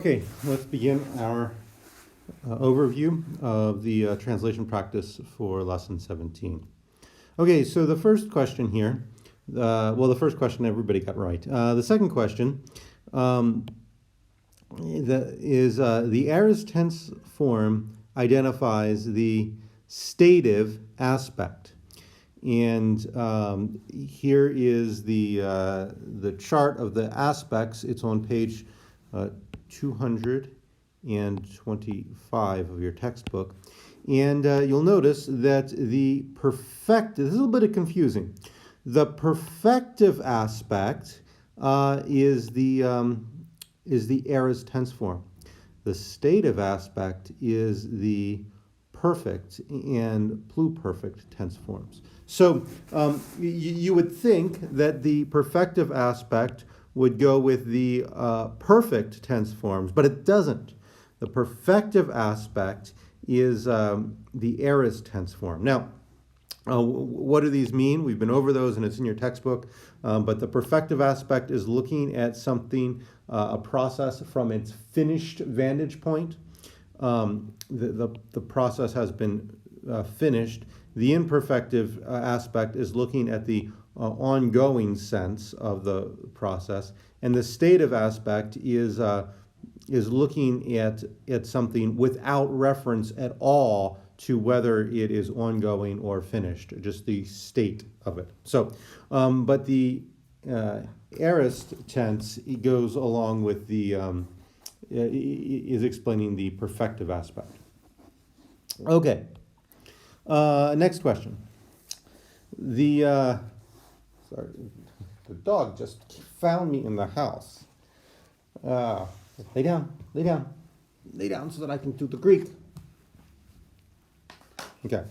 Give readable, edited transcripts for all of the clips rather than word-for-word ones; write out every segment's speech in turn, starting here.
Okay, let's begin our overview of the translation practice for lesson 17. Okay, so the first question here, the first question everybody got right. The second question is the aorist tense form identifies the stative aspect. And here is the chart of the aspects. It's on page 225 of your textbook. And you'll notice that this is a little bit confusing. The perfective aspect is the aorist tense form. The stative aspect is the perfect and pluperfect tense forms. So you would think that the perfective aspect would go with the perfect tense forms, but it doesn't. The perfective aspect is the aorist tense form. Now, what do these mean? We've been over those and it's in your textbook, but the perfective aspect is looking at something, a process from its finished vantage point. The process has been finished. The imperfective aspect is looking at the ongoing sense of the process, and the stative aspect is looking at something without reference at all to whether it is ongoing or finished, just the state of it. So, but the aorist tense goes along with the is explaining the perfective aspect. Okay. Next question. The dog just found me in the house. Lay down so that I can do the Greek. Okay.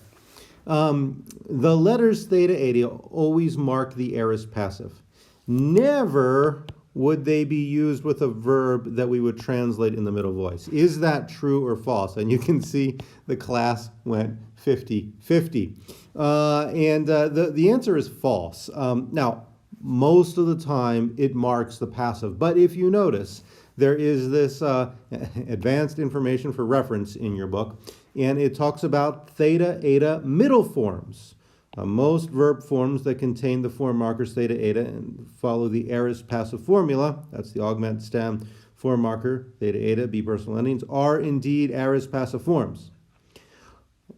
The letters theta, eta always mark the aorist passive. Never would they be used with a verb that we would translate in the middle voice. Is that true or false? And you can see the class went 50-50. And the answer is false. Now, most of the time it marks the passive. But if you notice, there is this advanced information for reference in your book, and it talks about theta, eta, middle forms. Most verb forms that contain the form markers theta, eta, and follow the aorist passive formula, that's the augment stem form marker, theta, eta, be personal endings, are indeed aorist passive forms.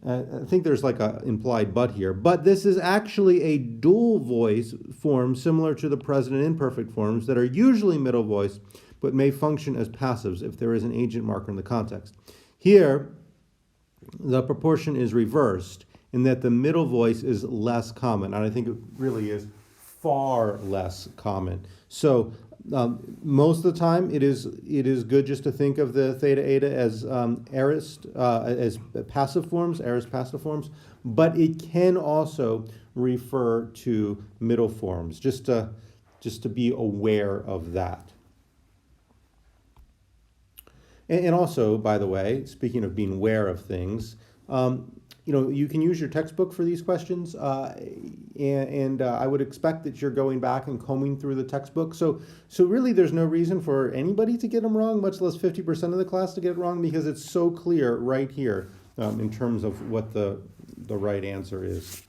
I think there's like an implied but here, but this is actually a dual voice form similar to the present and imperfect forms that are usually middle voice, but may function as passives if there is an agent marker in the context. Here, the proportion is reversed in that the middle voice is less common, and I think it really is far less common. So most of the time, it is good just to think of the theta, eta as aorist, as passive forms, aorist passive forms, but it can also refer to middle forms, just to be aware of that. And also, by the way, speaking of being aware of things, you can use your textbook for these questions, and I would expect that you're going back and combing through the textbook. So really there's no reason for anybody to get them wrong, much less 50% of the class to get it wrong, because it's so clear right here in terms of what the right answer is.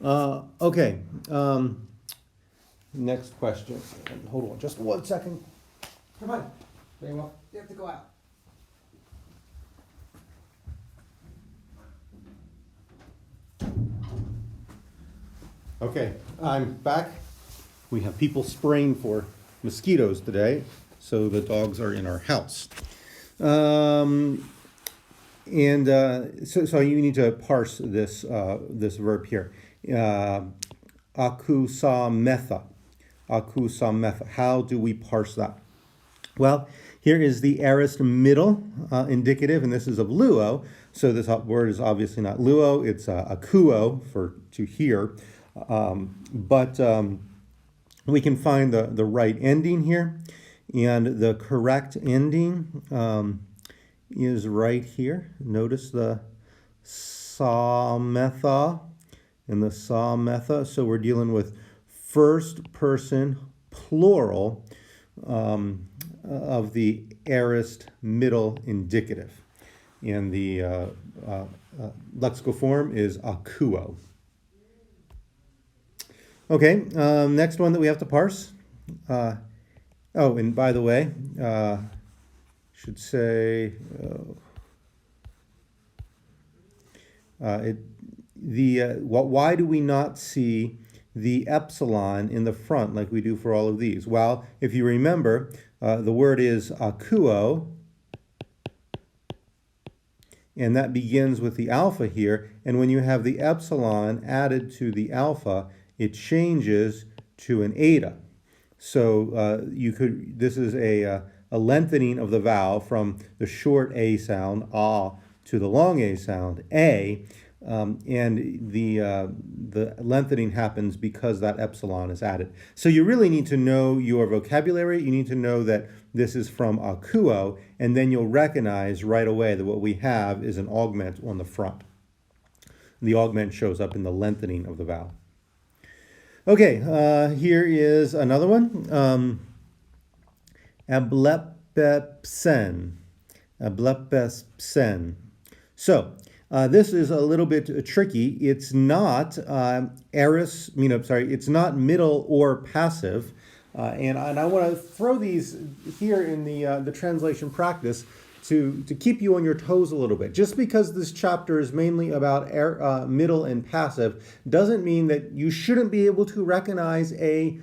Okay, next question. Hold on just 1 second. Come on. Very well. You have to go out. Okay, I'm back. We have people spraying for mosquitoes today, so the dogs are in our house. So you need to parse this verb here. Akusametha. Akusametha. How do we parse that? Well, here is the aorist middle indicative, and this is of luo. So this word is obviously not luo, it's akuo for to hear. But we can find the right ending here, and the correct ending is right here. Notice the sametha and the sametha. So we're dealing with first person plural of the aorist middle indicative. And the lexical form is akuo. Okay, next one that we have to parse. Oh, and by the way, should say why do we not see the epsilon in the front like we do for all of these? Well, if you remember, the word is akuo, and that begins with the alpha here, and when you have the epsilon added to the alpha, it changes to an eta. So this is a lengthening of the vowel from the short A sound, ah, to the long A sound, a, and the lengthening happens because that epsilon is added. So you really need to know your vocabulary. You need to know that this is from akuo, and then you'll recognize right away that what we have is an augment on the front. The augment shows up in the lengthening of the vowel. Okay, here is another one. Ablepepsen. Ablepepsen. So this is a little bit tricky. It's not it's not middle or passive. And I want to throw these here in the translation practice to keep you on your toes a little bit. Just because this chapter is mainly about middle and passive doesn't mean that you shouldn't be able to recognize a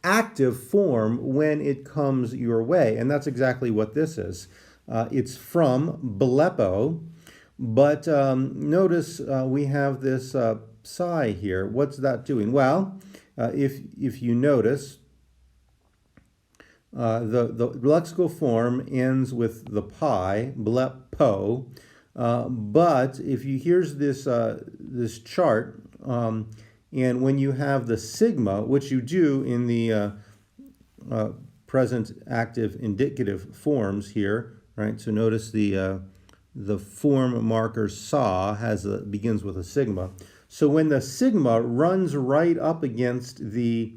active form when it comes your way. And that's exactly what this is. It's from blepo, but notice we have this psi here. What's that doing? Well, if you notice, the lexical form ends with the pi, blepo, but if you here's this chart, and when you have the sigma, which you do in the present active indicative forms here, right? So notice the form marker sa begins with a sigma. So when the sigma runs right up against the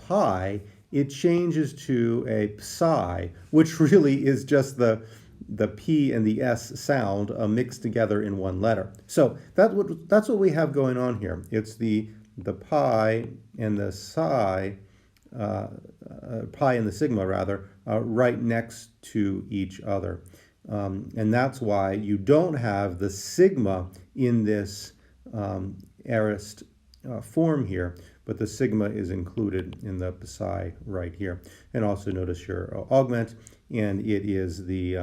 pi, it changes to a psi, which really is just the P and the S sound mixed together in one letter. So that's what we have going on here. It's the pi and the psi, pi and the sigma rather, right next to each other. And that's why you don't have the sigma in this aorist form here, but the sigma is included in the psi right here. And also notice your augment, and it is the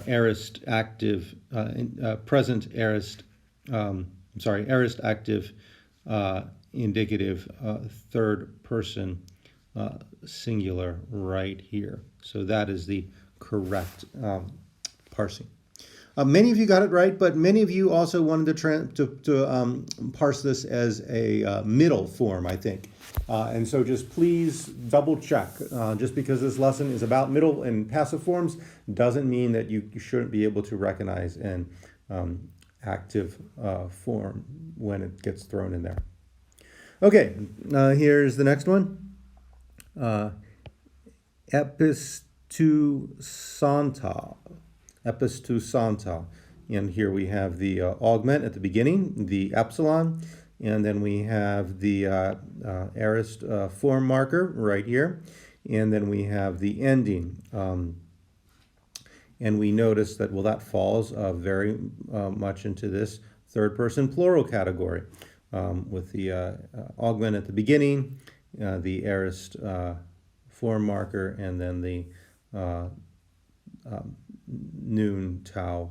aorist active, present aorist, aorist active indicative third person singular right here. So that is the correct parsing. Many of you got it right, but many of you also wanted to parse this as a middle form, I think. And so just please double check. Just because this lesson is about middle and passive forms doesn't mean that you shouldn't be able to recognize an active form when it gets thrown in there. Okay, here's the next one. Epistusanta. Epistusanta. And here we have the augment at the beginning, the epsilon, and then we have the aorist form marker right here, and then we have the ending. And we notice that, well, that falls very much into this third person plural category with the augment at the beginning, the aorist form marker, and then the noon, tau,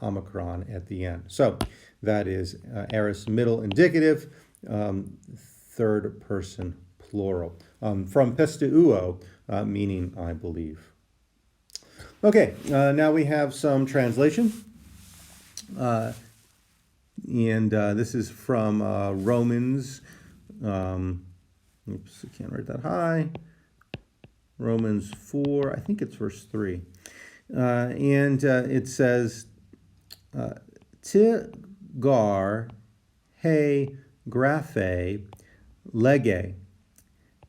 omicron at the end. So that is aorist middle indicative, third person plural. From pisteuo, meaning I believe. Okay, now we have some translation. And this is from Romans. Oops, I can't write that high. Romans 4, I think it's verse 3. And it says, Tigar he graphe, lege,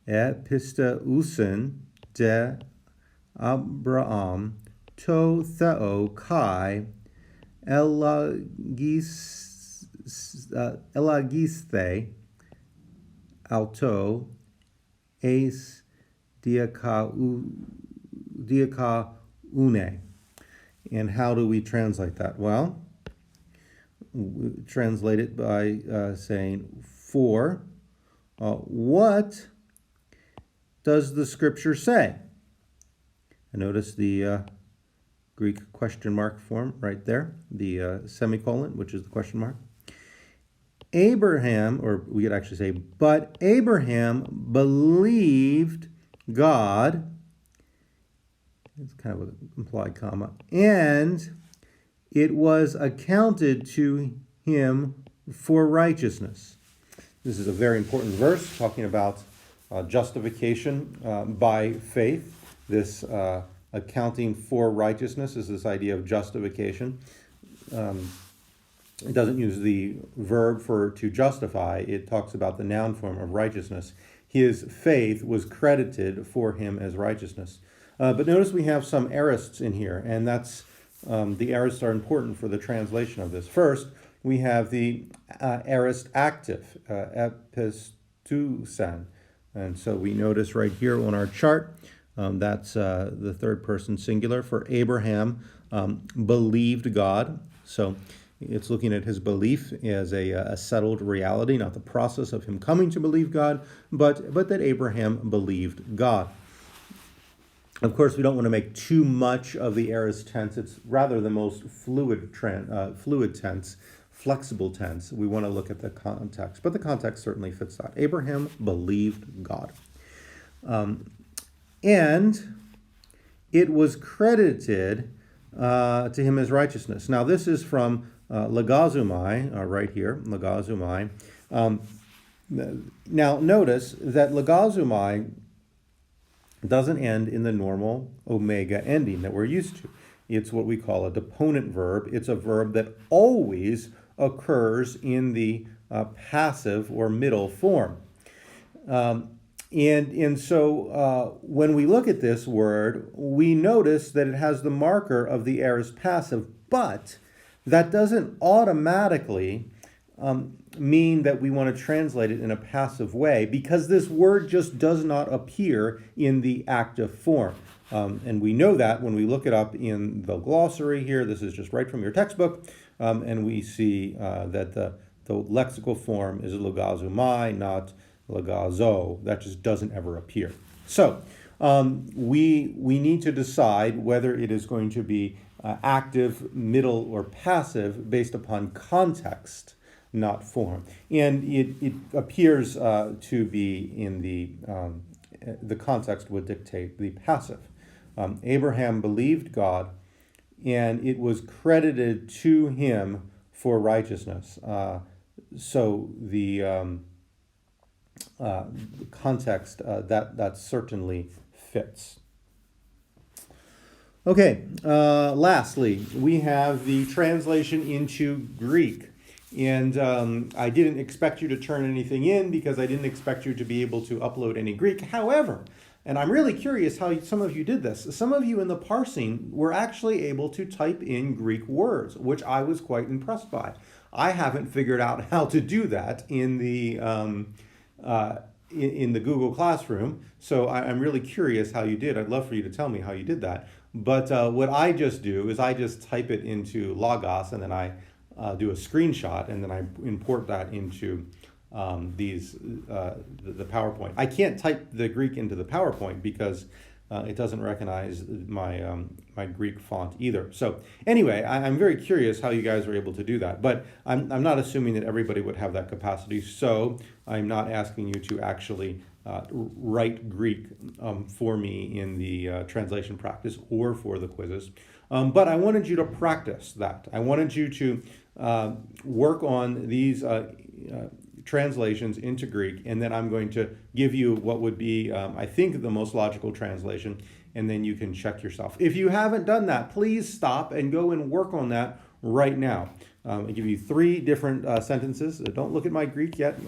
episteusen de Abraham, to theo kai, elagisthe, auto, eis diakaune. And how do we translate that? Well, we translate it by saying, for what does the scripture say? And notice the Greek question mark form right there, the semicolon, which is the question mark. Abraham, or we could actually say, but Abraham believed God. It's kind of an implied comma. And it was accounted to him for righteousness. This is a very important verse talking about justification by faith. This accounting for righteousness is this idea of justification. It doesn't use the verb for to justify. It talks about the noun form of righteousness. His faith was credited for him as righteousness. But notice we have some aorists in here, and that's the aorists are important for the translation of this. First, we have the aorist active, episteusen. And so we notice right here on our chart, that's the third person singular for Abraham believed God. So it's looking at his belief as a settled reality, not the process of him coming to believe God, but that Abraham believed God. Of course, we don't want to make too much of the aorist tense. It's rather the most fluid tense, flexible tense. We want to look at the context, but the context certainly fits that. Abraham believed God. And it was credited to him as righteousness. Now, this is from logazomai, right here, logazomai. Now, notice that logazomai doesn't end in the normal omega ending that we're used to. It's what we call a deponent verb. It's a verb that always occurs in the passive or middle form. And so when we look at this word, we notice that it has the marker of the aorist passive, but that doesn't automatically mean that we want to translate it in a passive way, because this word just does not appear in the active form. And we know that when we look it up in the glossary here. This is just right from your textbook, and we see that the lexical form is logazomai, not logazo. That just doesn't ever appear. So we need to decide whether it is going to be active, middle, or passive based upon context, not form. And it appears to be in the context would dictate the passive. Abraham believed God, and it was credited to him for righteousness. So the context that certainly fits. Okay, lastly, we have the translation into Greek. And I didn't expect you to turn anything in because I didn't expect you to be able to upload any Greek. However, and I'm really curious how some of you did this. Some of you in the parsing were actually able to type in Greek words, which I was quite impressed by. I haven't figured out how to do that in the Google Classroom, so I'm really curious how you did. I'd love for you to tell me how you did that. But what I just do is I just type it into Logos, and then I do a screenshot, and then I import that into the PowerPoint. I can't type the Greek into the PowerPoint because it doesn't recognize my Greek font either. So anyway, I'm very curious how you guys are able to do that. But I'm not assuming that everybody would have that capacity. So I'm not asking you to actually write Greek for me in the translation practice or for the quizzes. But I wanted you to practice that. I wanted you to work on these translations into Greek, and then I'm going to give you what would be, I think, the most logical translation, and then you can check yourself. If you haven't done that, please stop and go and work on that right now. I give you 3 different sentences. Don't look at my Greek yet.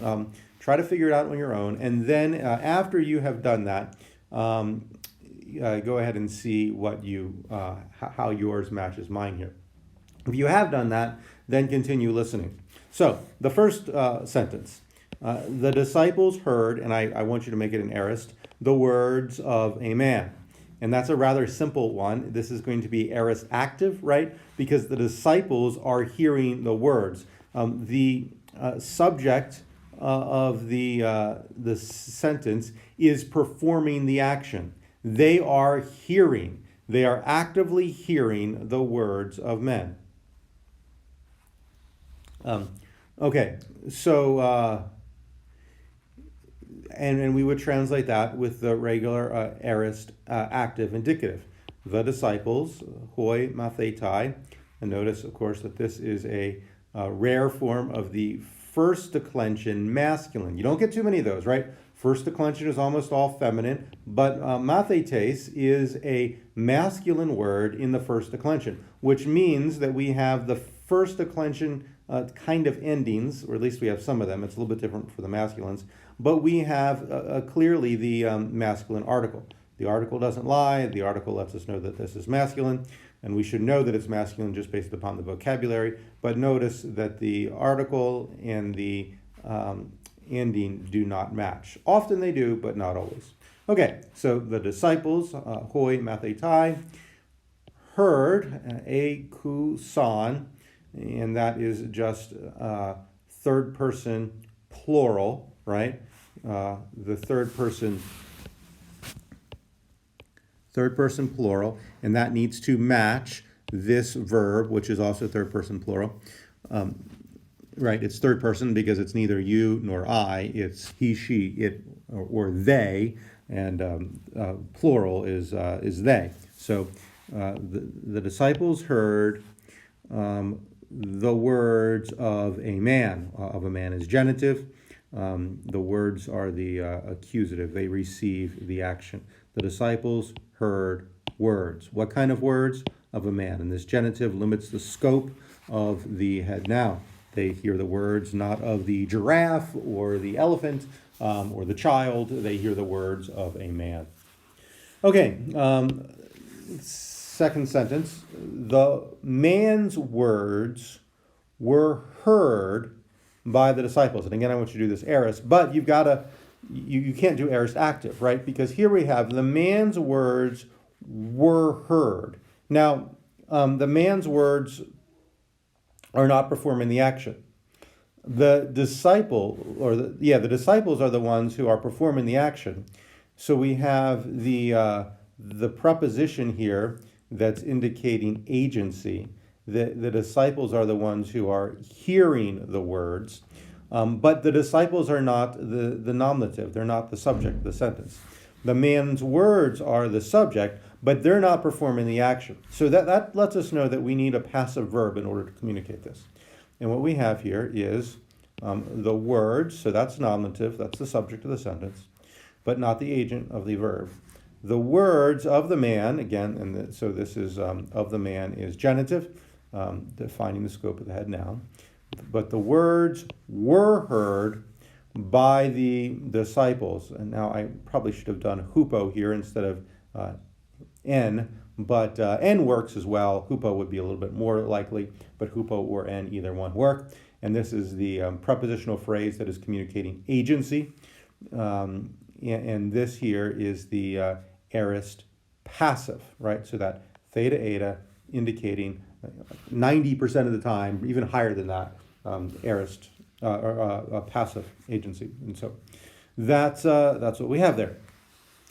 Try to figure it out on your own. And then after you have done that, go ahead and see what how yours matches mine here. If you have done that, then continue listening. So the first sentence, the disciples heard, and I want you to make it an aorist, the words of a man. And that's a rather simple one. This is going to be aorist active, right? Because the disciples are hearing the words. The subject of the sentence is performing the action. They are hearing. They are actively hearing the words of men. Okay, so and we would translate that with the regular aorist active indicative. The disciples, hoi mathetai. And notice, of course, that this is a rare form of the first declension masculine. You don't get too many of those, right? First declension is almost all feminine, but mathetes is a masculine word in the first declension, which means that we have the first declension kind of endings, or at least we have some of them. It's a little bit different for the masculines, but we have clearly the masculine article. The article doesn't lie. The article lets us know that this is masculine, and we should know that it's masculine just based upon the vocabulary. But notice that the article and the ending do not match. Often they do, but not always. Okay, so the disciples, hoi mathetai, heard, ekousan, and that is just third person plural, right? The third person plural, and that needs to match this verb, which is also third person plural. Right, it's third person because it's neither you nor I, it's he, she, it, or they, and plural is they. So the disciples heard the words of a man. Of a man is genitive. The words are the accusative. They receive the action. The disciples heard words. What kind of words? Of a man. And this genitive limits the scope of the head noun. They hear the words not of the giraffe or the elephant or the child. They hear the words of a man. Okay, second sentence. The man's words were heard by the disciples. And again, I want you to do this aorist, but you've got to, you can't do aorist active, right? Because here we have the man's words were heard. Now, the man's words are not performing the action. The disciple, the disciples are the ones who are performing the action. So we have the preposition here that's indicating agency. The disciples are the ones who are hearing the words, but the disciples are not the nominative. They're not the subject of the sentence. The man's words are the subject, but they're not performing the action. So that lets us know that we need a passive verb in order to communicate this. And what we have here is the words, so that's nominative, that's the subject of the sentence, but not the agent of the verb. The words of the man, again, so this is of the man is genitive, defining the scope of the head noun. But the words were heard by the disciples. And now I probably should have done hupo here instead of n, but n works as well. Hupo would be a little bit more likely, but hupo or n, either one work. And this is the prepositional phrase that is communicating agency. And this here is the aorist passive, right? So that theta eta indicating 90% of the time, even higher than that, aorist passive agency. And so that's what we have there.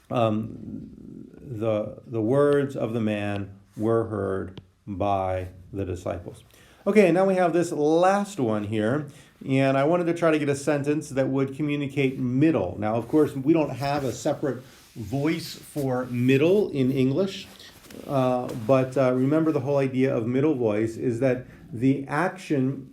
The words of the man were heard by the disciples. Okay, now we have this last one here, and I wanted to try to get a sentence that would communicate middle. Now, of course, we don't have a separate voice for middle in English, but remember the whole idea of middle voice is that the action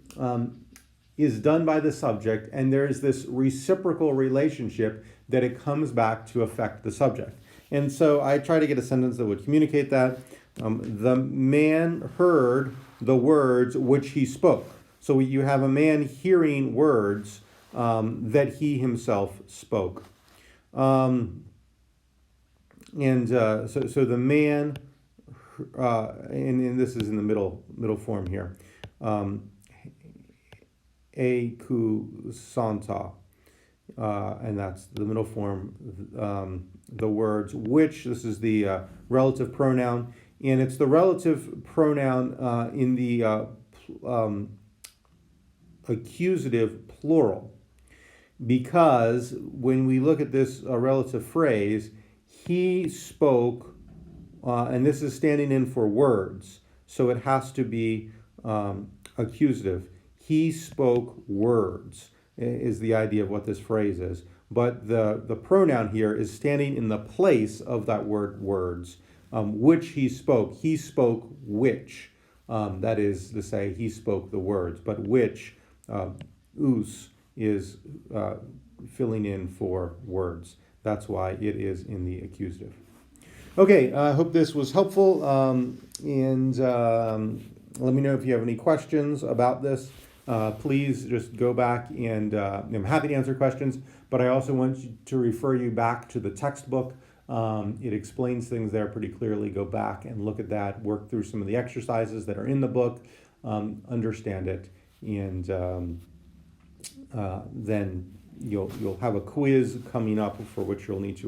is done by the subject, and there's this reciprocal relationship that it comes back to affect the subject. And so I try to get a sentence that would communicate that. The man heard the words which he spoke. So you have a man hearing words that he himself spoke. So the man, and this is in the middle form here, ekusanta, and that's the middle form. The words which, this is the relative pronoun, and it's the relative pronoun in the accusative plural, because when we look at this relative phrase, he spoke, and this is standing in for words, so it has to be accusative. He spoke words is the idea of what this phrase is. But the pronoun here is standing in the place of that word words, which he spoke. He spoke which. That is to say, he spoke the words. But which, us, is filling in for words. That's why it is in the accusative. Okay, I hope this was helpful. And let me know if you have any questions about this. Please just go back, and I'm happy to answer questions, but I also want to refer you back to the textbook. It explains things there pretty clearly. Go back and look at that, work through some of the exercises that are in the book, understand it, and then you'll have a quiz coming up for which you'll need to